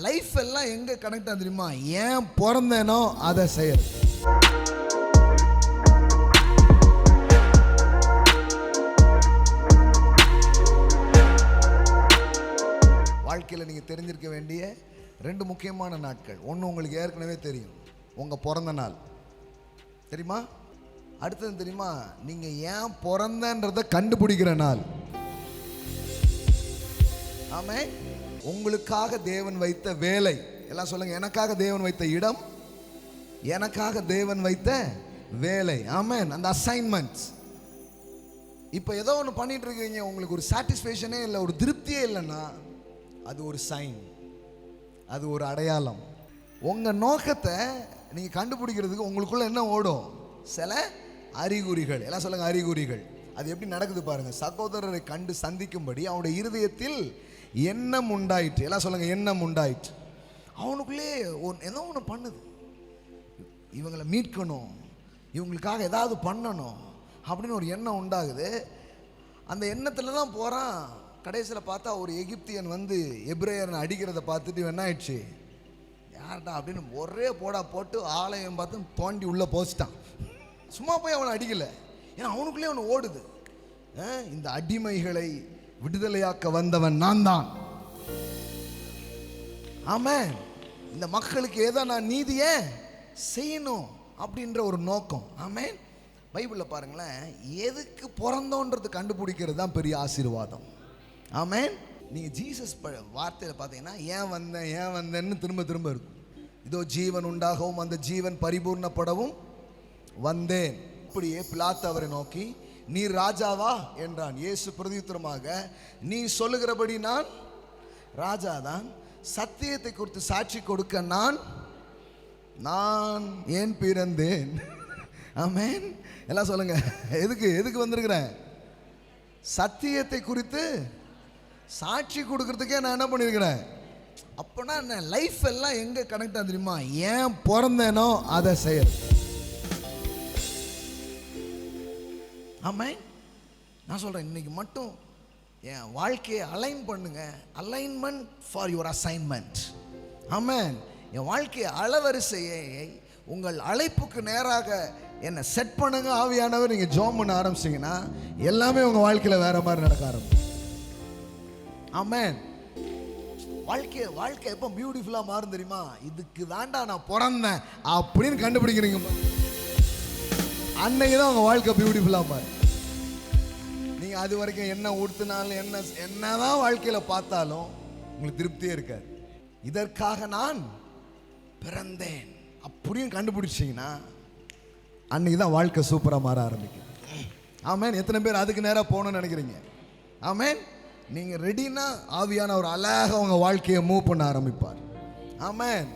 Life எல்லாம் எங்க connect ஆகுது தெரியுமா? ஏன் பிறந்தேனோ அதை செய்யறது. வாழ்க்கையில் நீங்கள் தெரிஞ்சிருக்க வேண்டிய 2 முக்கியமான நாட்கள். ஒன்று உங்களுக்கு ஏற்கனவே தெரியும், உங்கள் பிறந்த நாள் தெரியுமா? அடுத்தது தெரியுமா, நீங்கள் ஏன் பிறந்தன்றதை கண்டுபிடிக்கிற நாள். ஆமே. உங்களுக்காக தேவன் வைத்த வேலை, எல்லாம் சொல்லுங்க, எனக்காக தேவன் வைத்த இடம், எனக்காக தேவன் வைத்த வேலை. ஆமென். அந்த அசைன்மெண்ட்ஸ். இப்போ ஏதோ ஒன்று பண்ணிட்டு இருக்கீங்க, உங்களுக்கு ஒரு சாட்டிஸ்ஃபேக்ஷனே இல்லை, ஒரு திருப்தியே இல்லைன்னா அது ஒரு சைன், அது ஒரு அடையாளம். உங்கள் நோக்கத்தை நீங்கள் கண்டுபிடிக்கிறதுக்கு உங்களுக்குள்ள என்ன ஓடும்? சில அறிகுறிகள். எல்லாம் சொல்லுங்க, அறிகுறிகள். அது எப்படி நடக்குது பாருங்க. சகோதரரை கண்டு சந்திக்கும்படி அவனுடைய இருதயத்தில் எண்ணம் உண்டாயிற்று. எல்லாம் சொல்லுங்க, எண்ணம் உண்டாயிற்று. அவனுக்குள்ளே ஏதோ ஒன்று பண்ணுது, இவங்களை மீட்கணும், இவங்களுக்காக ஏதாவது பண்ணணும் அப்படின்னு ஒரு எண்ணம் உண்டாகுது. அந்த எண்ணத்தில் தான் போகிறான். கடைசியில் பார்த்தா ஒரு எகிப்தியன் வந்து எபிரேயனை அடிக்கிறத பார்த்துட்டு என்ன ஆயிடுச்சு, யார்டா அப்படின்னு ஒரே போட்டு ஆலயம் பார்த்து தோண்டி உள்ளே போச்சிட்டான். சும்மா போய் அவனை அடிக்கலை, ஏன்னா அவனுக்குள்ளே அவனை ஓடுது, இந்த அடிமைகளை விடுதலையாக்க வந்தவன் நான் தான். ஆமென். இந்த மக்களுக்கு ஏதோ நான் நீதியை செய்யணும் அப்படின்ற ஒரு நோக்கம். ஆமென். பைபிளில் பாருங்களேன், எதுக்கு பிறந்தோன்றது கண்டுபிடிக்கிறது தான் பெரிய ஆசீர்வாதம். ஆமென். நீங்கள் ஜீசஸ் வார்த்தையில் பார்த்தீங்கன்னா ஏன் வந்தேன்னு திரும்ப இருக்கும். இதோ ஜீவன் உண்டாகவும் அந்த ஜீவன் பரிபூர்ணப்படவும் வந்தேன். இப்படியே பிலாத்து அவரை நோக்கி, நீ ராஜாவா என்றான். இயேசு பிரதியுத்தரமாக, நீ சொல்லுகிறபடி நான் ராஜாதான், சத்தியத்தை குறித்து சாட்சி கொடுக்க நான் ஏன் பிறந்தேன். ஆமென். எல்லாம் சொல்லுங்க, எதுக்கு வந்திருக்கிறேன்? சத்தியத்தை குறித்து சாட்சி கொடுக்கறதுக்கே நான் என்ன பண்ணியிருக்கிறேன். அப்போனா என்ன, லைஃப் எல்லாம் எங்கே கனெக்ட் ஆகுது தெரியுமா? ஏன் பிறந்தேனோ அதை செய்யறது. ஆமென். நான் சொல்கிறேன், இன்னைக்கு மட்டும் என் வாழ்க்கையை அலைன் பண்ணுங்க. Alignment for your assignment. Amen. என் வாழ்க்கையை அளவரிசையை உங்கள் அழைப்புக்கு நேராக என்னை செட் பண்ணுங்க. ஆவியானவர் நீங்கள் ஜோம் பண்ண ஆரம்பிச்சிங்கன்னா எல்லாமே உங்கள் வாழ்க்கையில் வேற மாதிரி நடக்க ஆரம்பிக்கும். ஆமென். வாழ்க்கை எப்போ பியூட்டிஃபுல்லாக மாறும் தெரியுமா? இதுக்கு தாண்டா நான் பிறந்தேன் அப்படின்னு கண்டுபிடிக்கிறீங்க, அன்னைக்கு தான் உங்கள் வாழ்க்கை பியூட்டிஃபுல்லாக மாறும். நீங்கள் அது வரைக்கும் என்ன உடுத்தினாலும் என்னதான் வாழ்க்கையில் பார்த்தாலும் உங்களுக்கு திருப்தியே இருக்காது. இதற்காக நான் பிறந்தேன் அப்படின்னு கண்டுபிடிச்சிங்கன்னா அன்னைக்கு தான் வாழ்க்கை சூப்பராக மாற ஆரம்பிக்கும். ஆமென். எத்தனை பேர் அதுக்கு நேராக போகணும்னு நினைக்கிறீங்க? ஆமென். நீங்கள் ரெடினா ஆவியான ஒரு அழகாக உங்கள் வாழ்க்கையை மூவ் பண்ண ஆரம்பிப்பார். ஆமென்.